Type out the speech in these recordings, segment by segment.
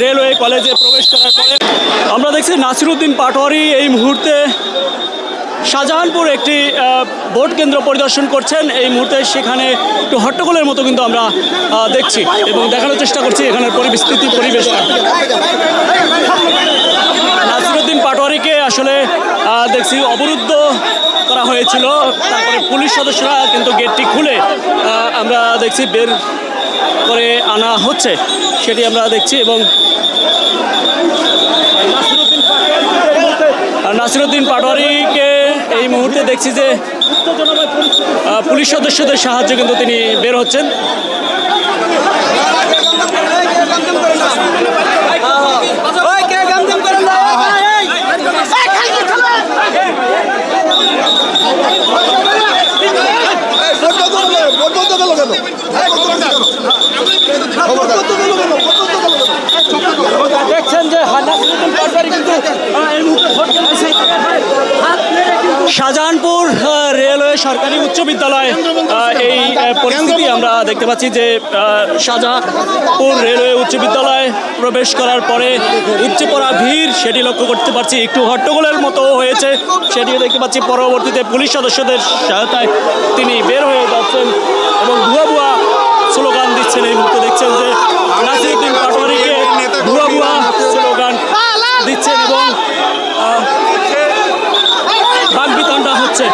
Railway কলেজে প্রবেশ করার পরে আমরা দেখছি নাসিরউদ্দিন পাটোয়ারি এই মুহূর্তে শাহজাহানপুর একটি ভোট কেন্দ্র পরিদর্শন করছেন। এই মুহূর্তে সেখানে একটু হট্টগোলের মতো কিন্তু আমরা দেখছি এবং দেখানোর চেষ্টা করছি এখানের পরিবেশ। নাসিরউদ্দিন পাটোয়ারিকে আসলে দেখছি অবরুদ্ধ করা হয়েছিল, তারপরে পুলিশ সদস্যরা কিন্তু গেটটি খুলে আমরা দেখছি বের করে আনা হচ্ছে, সেটি আমরা দেখছি। এবং নাসিরউদ্দিন পাটোয়ারিকে এই মুহূর্তে দেখছি যে পুলিশ সদস্যদের সাহায্যে কিন্তু তিনি বের হচ্ছেন। দেখছেন যে শাহজাহানপুর রেলওয়ে সরকারি উচ্চ বিদ্যালয় এই পরিস্থিতি আমরা দেখতে পাচ্ছি যে শাহজাহানপুর রেলওয়ে উচ্চ বিদ্যালয়ে প্রবেশ করার পরে উপচে পড়া ভিড় সেটি লক্ষ্য করতে পারছি। একটু হট্টগোলের মতো হয়েছে সেটিও দেখতে পাচ্ছি। পরবর্তীতে পুলিশ সদস্যদের সহায়তায় তিনি বের হয়ে যাচ্ছেন এবং ভুয়া ভুয়া স্লোগান দিচ্ছেন। এই মুহূর্তে দেখছেন যে নাসিরউদ্দিন পাটোয়ারিকে ভুয়া ভুয়া স্লোগান দিচ্ছেন এবং বাকবিতণ্ডা হচ্ছে।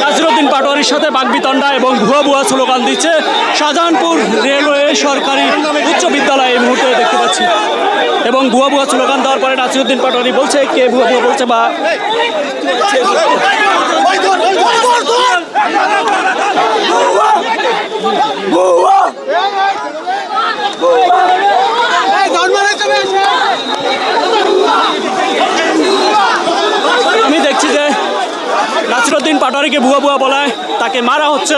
নাসিরউদ্দিন পাটোয়ারির সাথে বাকবিতণ্ডা এবং ভুয়া ভুয়া স্লোগান দিচ্ছে শাহজাহানপুর রেলওয়ে সরকারি উচ্চ বিদ্যালয় এই মুহূর্তে দেখতে পাচ্ছি। এবং ভুয়া ভুয়া স্লোগান দেওয়ার পরে নাসিরউদ্দিন পাটোয়ারি বলছে কে ভুয়া ভুয়া বলছে বা আমি দেখছি যে নাসিরউদ্দিন পাটোয়ারিকে ভুয়া ভুয়া বলায় তাকে মারা হচ্ছে।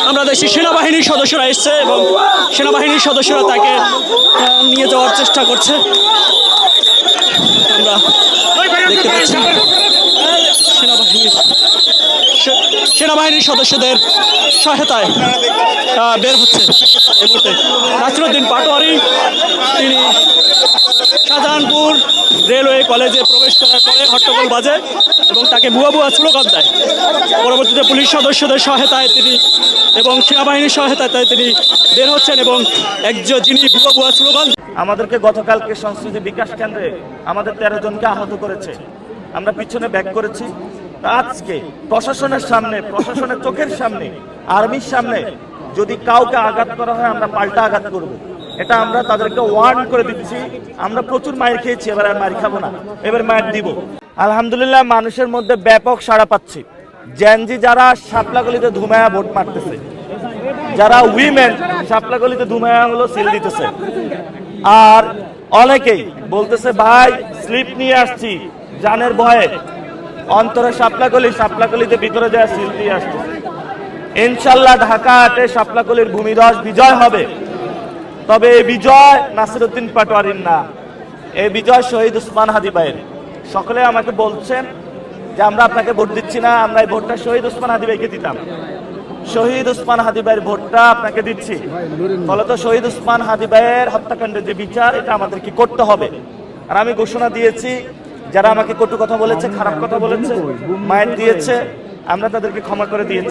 আমরা দেখছি সেনাবাহিনীর সদস্যরা এসছে এবং সেনাবাহিনীর সদস্যরা তাকে নিয়ে যাওয়ার চেষ্টা করছে। আমরা দেখতে পাচ্ছি সেনাবাহিনীর সদস্যদের সহায়তায় বের হচ্ছে এই মুহূর্তে নাসিরউদ্দিন পাটোয়ারি। তিনি শাহজাহানপুর রেলওয়ে কলেজে প্রবেশ করার পরে হট্টগোল বাজে এবং তাকে ভুয়া ভুয়া স্লোগান দেয়। পরবর্তীতে পুলিশ সদস্যদের সহায়তায় তিনি এবং সেনাবাহিনীর সহায়তায় তিনি বের হচ্ছেন এবং যিনি ভুয়া ভুয়া স্লোগান। আমাদেরকে গতকালকে সংস্কৃতি বিকাশ কেন্দ্রে আমাদের 13 জনকে আহত করেছে, আমরা পিছনে ব্যাক করেছি। আজকে প্রশাসনের সামনে, প্রশাসনের চোখের সামনে, আর্মির সামনে যদি কাউকে আঘাত করা হয় আমরা পাল্টা আঘাত করব। এটা আমরা তাদেরকে ওয়ার্ন করে দিচ্ছি। আমরা প্রচুর মায়ের খেয়েছি, এবার আর মায়ের খাবো না, এবার মায়ের দিব। আলহামদুলিল্লাহ মানুষের মধ্যে ব্যাপক সাড়া পাচ্ছি। জেনজি যারা শাপলাগলিতে ধুমায়া ভোট মারতেছে, যারা উইমেন শাপলাগলিতে ধুমায়া হলো সিল দিতেছে, আর অনেকেই বলতেছে ভাই স্লিপ নিয়ে আসছি জানের ভয়ে, অন্তরে শাপলাগলিতে ভিতরে যায় সিল দিয়ে আসছে। ইনশাল্লাহ ঢাকা হাটে শাপলাগলির ভূমিধস বিজয় হবে। তবে এই বিজয় নাসিরউদ্দিন পাটোয়ারির না, এই বিজয় শহীদ উসমান হাদি ভাইয়ের। সকলে আমাকে বলছেন যে আমরা আপনাকে ভোট দিচ্ছি না, আমরা এই ভোটটা শহীদ উসমান হাদি ভাইকে দিতাম। শহীদ উসমান হাদি ভাইয়ের ভোটটা আপনাকে দিচ্ছি। ফলত শহীদ উসমান হাদি ভাইয়ের হত্যাকাণ্ডের যে বিচার এটা আমাদেরকে করতে হবে। আর আমি ঘোষণা দিয়েছি যারা আমাকে কটু কথা বলেছে, খারাপ কথা বলেছে, মায়ের দিয়েছে, আমরা তাদেরকে ক্ষমা করে দিয়েছি।